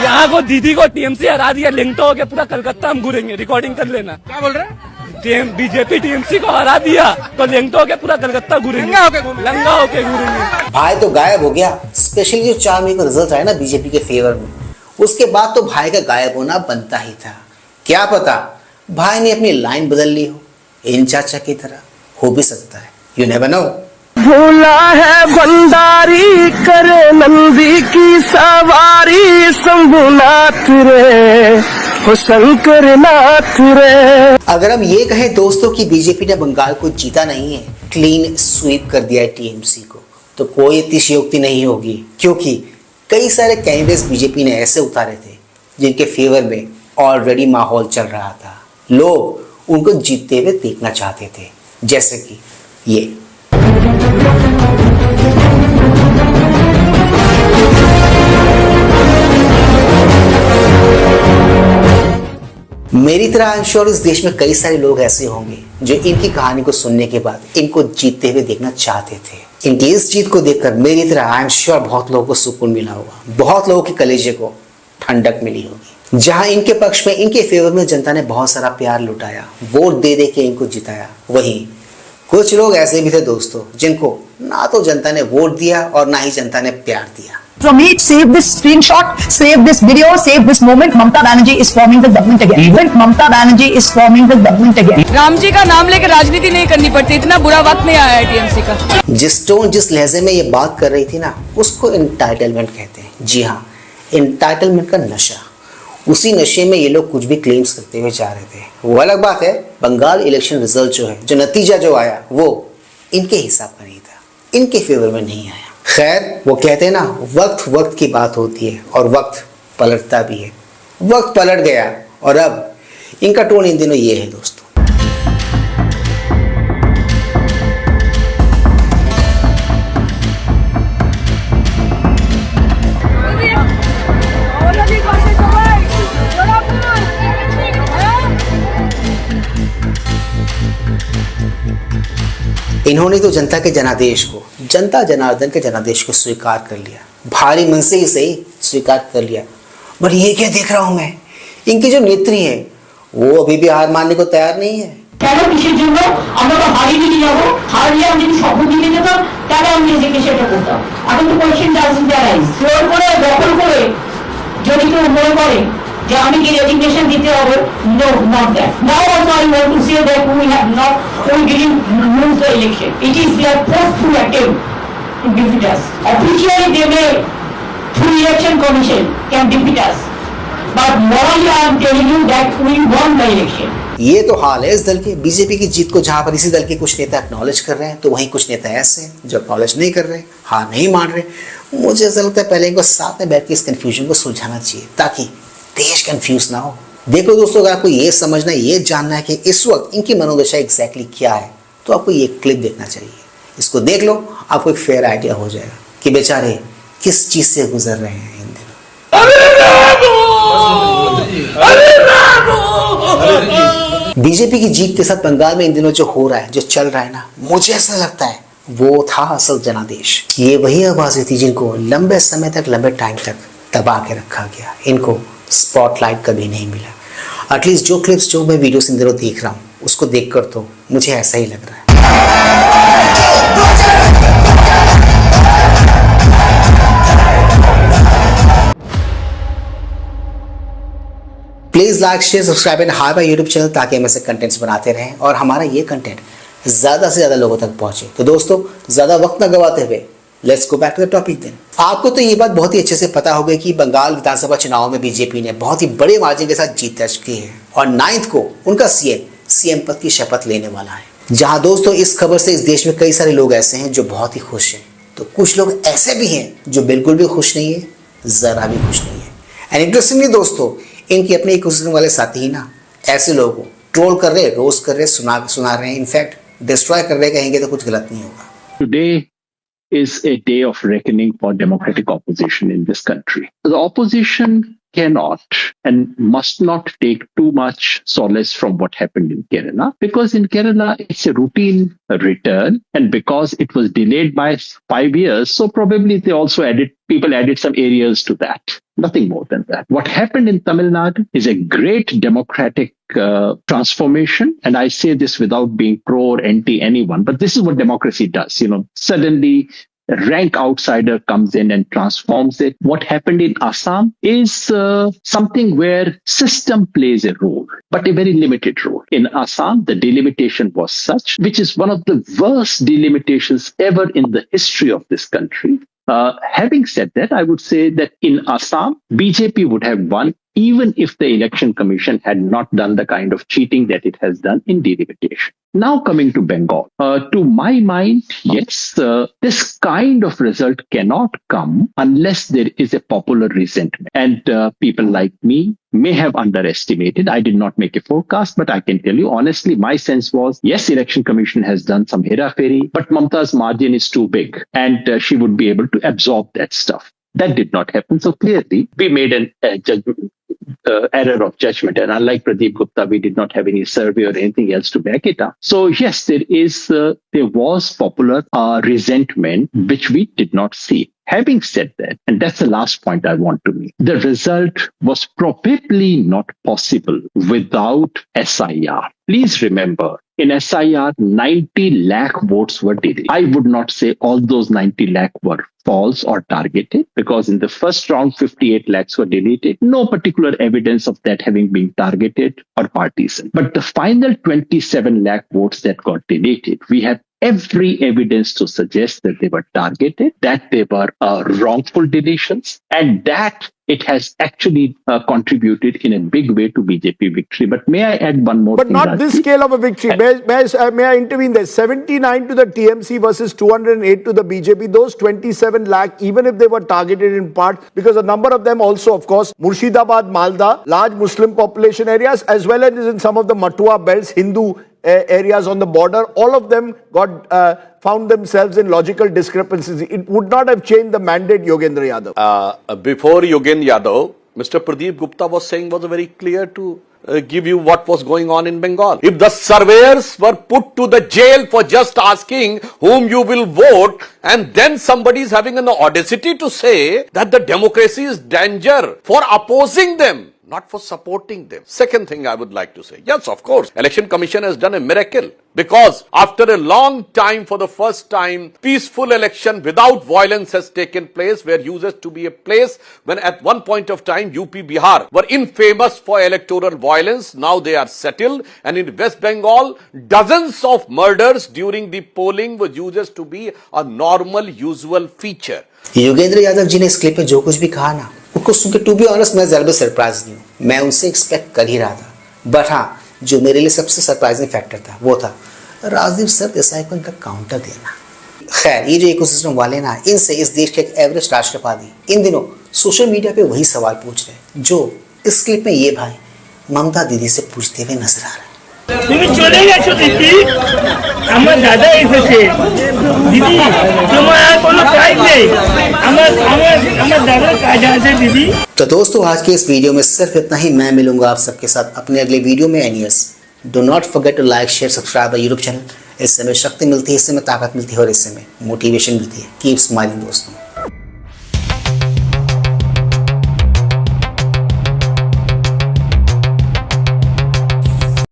यहाँ को दीदी को टीएमसी हरा दिया, लिंक तो हो गया, पूरा कलकत्ता हम घूरेंगे, रिकॉर्डिंग कर लेना। क्या बोल रहे हैं? बीजेपी टीएमसी को हरा दिया तो लिंक तो हो गया, पूरा कलकत्ता घूरेंगे, लंगा होके घूरेंगे। भाई तो गायब हो गया। स्पेशली जो 4 मई को रिजल्ट आया ना बीजेपी के फेवर में, उसके बाद तो भाई का गायब होना बनता ही था। क्या पता भाई ने अपनी लाइन बदल ली हो, इन चाचा की तरह हो भी सकता है, यू नेवर नो। भूला है भंडारी करे नंदी की सवारी, शंभुनाथ रे हो शंकर नाथ रे। अगर हम ये कहें दोस्तों कि बीजेपी ने बंगाल को जीता नहीं है, क्लीन स्वीप कर दिया है टीएमसी को, तो कोई अतिशयोक्ति नहीं होगी, क्योंकि कई सारे कैंडिडेट्स बीजेपी ने ऐसे उतारे थे जिनके फेवर में ऑलरेडी माहौल चल रहा था, लोग उनको जीतते हुए देखना चाहते थे, जैसे कि ये। मेरी तरह आई एम श्योर इस देश में कई सारे लोग ऐसे होंगे जो इनकी कहानी को सुनने के बाद इनको जीतते हुए देखना चाहते थे। इनकी इस जीत को देखकर मेरी तरह आई एम श्योर बहुत लोगों को सुकून मिला होगा, बहुत लोगों के कलेजे को ठंडक मिली होगी। जहां इनके पक्ष में, इनके फेवर में जनता ने बहुत सारा प्यार लुटाया, वोट दे दे के इनको जिताया, वहीं कुछ लोग ऐसे भी थे दोस्तों जिनको ना तो जनता ने वोट दिया और ना ही जनता ने प्यार दिया। From me, save this screenshot, save this video, save this moment. Mamata Banerjee is forming the government again. Even Mamata Banerjee is forming the government again. Ram ji का नाम लेकर राजनीति नहीं करनी पड़ती, इतना बुरा वक्त नहीं आया है टीएमसी का। जिस टोन, जिस लहजे में ये बात कर रही थी ना, उसको एंटाइटलमेंट कहते हैं। जी हाँ, एंटाइटलमेंट का नशा। उसी नशे में ये लोग कुछ भी क्लेम्स करते हुए जा रहे थे। वो अलग बात है, बंगाल इलेक्शन रिजल्ट जो है, जो नतीजा जो आया, वो इनके हिसाब का नहीं था, इनके फेवर में नहीं आया। खैर, वो कहते हैं ना, वक्त वक्त की बात होती है और वक्त पलटता भी है। वक्त पलट गया और अब इनका टोन इन दिनों ये है दोस्तों। इन्होंने तो जनता के जनादेश को, जनता जनार्दन के जनादेश को स्वीकार कर लिया, भारी मन से ही सही स्वीकार कर लिया। बट ये क्या देख रहा हूं मैं, इनकी जो नेत्री है वो अभी भी हार मानने को तैयार नहीं है। যে আমি কি রেজিগনেশন দিতে হবে, no not that. Now also I want to say that we have not, we didn't lose the election, it is their fourth attempt to defeat us. Officially they may through election commission can defeat us, but morally I am telling you that we won the election. ये तो हाल है इस दल के, BJP की जीत को जहां पर इसी दल के कुछ नेता एक्नॉलेज कर रहे हैं, तो वहीं कुछ नेता ऐसे हैं जो एक्नॉलेज नहीं कर रहे, हार नहीं मान रहे। मुझे ऐसा लगता है पहले इनको साथ में बैठ के इस कंफ्यूजन को सुलझाना चाहिए, ताकि देश कंफ्यूज ना हो। देखो दोस्तों, अगर आपको ये समझना, ये जानना है कि इस वक्त इनकी मनोदशा एग्जैक्टली क्या है, तो आपको ये क्लिप देखना चाहिए। इसको देख लो, आपको एक फेयर आइडिया हो जाएगा कि बेचारे किस चीज से गुजर रहे हैं इन दिनों। बीजेपी की जीत के साथ बंगाल में इन दिनों जो हो रहा है, जो चल रहा है ना, मुझे ऐसा लगता है वो था असल जनादेश। ये वही आवाजें थी जिनको लंबे समय तक, लंबे टाइम तक दबा के रखा गया, इनको स्पॉटलाइट कभी नहीं मिला। एटलीस्ट जो क्लिप्स, जो मैं वीडियोस इन दिनों देख रहा हूँ, उसको देखकर तो मुझे ऐसा ही लग रहा है। Please like, share, subscribe and high my YouTube channel, ताकि हम ऐसे कंटेंट्स बनाते रहें और हमारा ये कंटेंट ज्यादा से ज्यादा लोगों तक पहुंचे। तो दोस्तों, ज्यादा वक्त न गवाते हुए let's go back to the topic then. आपको तो ये बात बहुत ही अच्छे से पता होगा कि बंगाल विधानसभा चुनाव में बीजेपी ने बहुत ही बड़े मार्जिन के साथ जीत दर्ज की है और 9 को उनका सीएम पद की शपथ लेने वाला है। जहां दोस्तों, इस खबर से इस देश में कई सारे लोग ऐसे हैं जो बहुत ही खुश हैं, तो कुछ लोग ऐसे भी हैं जो बिल्कुल भी खुश नहीं है, जरा भी खुश नहीं है। एंड इंटरेस्टिंगली दोस्तों, इनके अपने इकोसिस्टम वाले साथी ही ना ऐसे लोगों को ट्रोल कर रहे, रोस्ट कर रहे, सुना रहे हैं, इनफैक्ट डिस्ट्रॉय कर रहे, कहेंगे तो कुछ गलत नहीं होगा। Today is a day of reckoning for democratic opposition in this country. The opposition cannot and must not take too much solace from what happened in Kerala, because in Kerala it's a routine return, and because it was delayed by 5 years, so probably people added some areas to that. Nothing more than that. What happened in Tamil Nadu is a great democratic transformation, and I say this without being pro or anti anyone, but this is what democracy does. Suddenly a rank outsider comes in and transforms it. What happened in Assam is something where system plays a role, but a very limited role. In Assam, the delimitation was such, which is one of the worst delimitations ever in the history of this country. Having said that, I would say that in Assam, BJP would have won even if the election commission had not done the kind of cheating that it has done in delimitation. Now coming to Bengal, to my mind, yes, this kind of result cannot come unless there is a popular resentment. And people like me may have underestimated. I did not make a forecast, but I can tell you honestly, my sense was, yes, election commission has done some hera-fairy, but Mamta's margin is too big and she would be able to absorb that stuff. That did not happen. So clearly, we made an error of judgment. And unlike Pradeep Gupta, we did not have any survey or anything else to back it up. So yes, there was popular resentment, which we did not see. Having said that, and that's the last point I want to make, the result was probably not possible without SIR. Please remember, in SIR, 90 lakh votes were delayed. I would not say all those 90 lakh were false or targeted, because in the first round, 58 lakhs were deleted. No particular evidence of that having been targeted or partisan. But the final 27 lakh votes that got deleted, we have every evidence to suggest that they were targeted, that they were wrongful deletions, and that it has actually contributed in a big way to BJP victory. But may I add one more but thing? But not this scale of a victory. May I intervene there? 79 to the TMC versus 208 to the BJP. Those 27 lakh, even if they were targeted in part, because a number of them also, of course, Murshidabad, Malda, large Muslim population areas, as well as in some of the Matua belts, Hindu areas on the border, all of them found themselves in logical discrepancies. It would not have changed the mandate, Yogendra Yadav. Before Yogendra Yadav, Mr. Pradeep Gupta was saying was very clear to give you what was going on in Bengal. If the surveyors were put to the jail for just asking whom you will vote, and then somebody is having an audacity to say that the democracy is danger for opposing them, not for supporting them. Second thing I would like to say, yes, of course, Election Commission has done a miracle, because after a long time, for the first time, peaceful election without violence has taken place, where used to be a place when at one point of time UP, Bihar were infamous for electoral violence. Now they are settled, and in West Bengal, dozens of murders during the polling were used to be a normal, usual feature. Yogendra Yadav ji ने इस clip में जो कुछ भी कहा ना, उसको सुन के टू बी ऑनेस्ट मैं जरा भी सरप्राइज नहीं हूँ। मैं उनसे एक्सपेक्ट कर ही रहा था। बट हाँ, जो मेरे लिए सबसे सरप्राइजिंग फैक्टर था वो था राजदीप सरदेसाई को इनका काउंटर देना। खैर, ये जो इकोसिस्टम वाले ना, इनसे इस देश के एक एवरेज राष्ट्रवादी इन दिनों सोशल मीडिया पे वही सवाल पूछ रहे हैं जो इस क्लिप में ये भाई ममता दीदी से पूछते हुए नजर आ रहे हैं। তুমি চলে গেছো দিদি, আমার দাদা এসেছে দিদি, তোমার আর কোনো কাজ নেই, আমার দাদার কাজ আছে দিদি। तो दोस्तों, आज के इस वीडियो में सिर्फ इतना ही। मैं मिलूंगा आप सबके साथ अपने अगले वीडियो में। Anyways, do not forget to like, share, subscribe my YouTube channel. इससे हमें शक्ति मिलती है, इससे हमें ताकत मिलती है और इससे हमें मोटिवेशन मिलती है। कीप स्माइलिंग दोस्तों।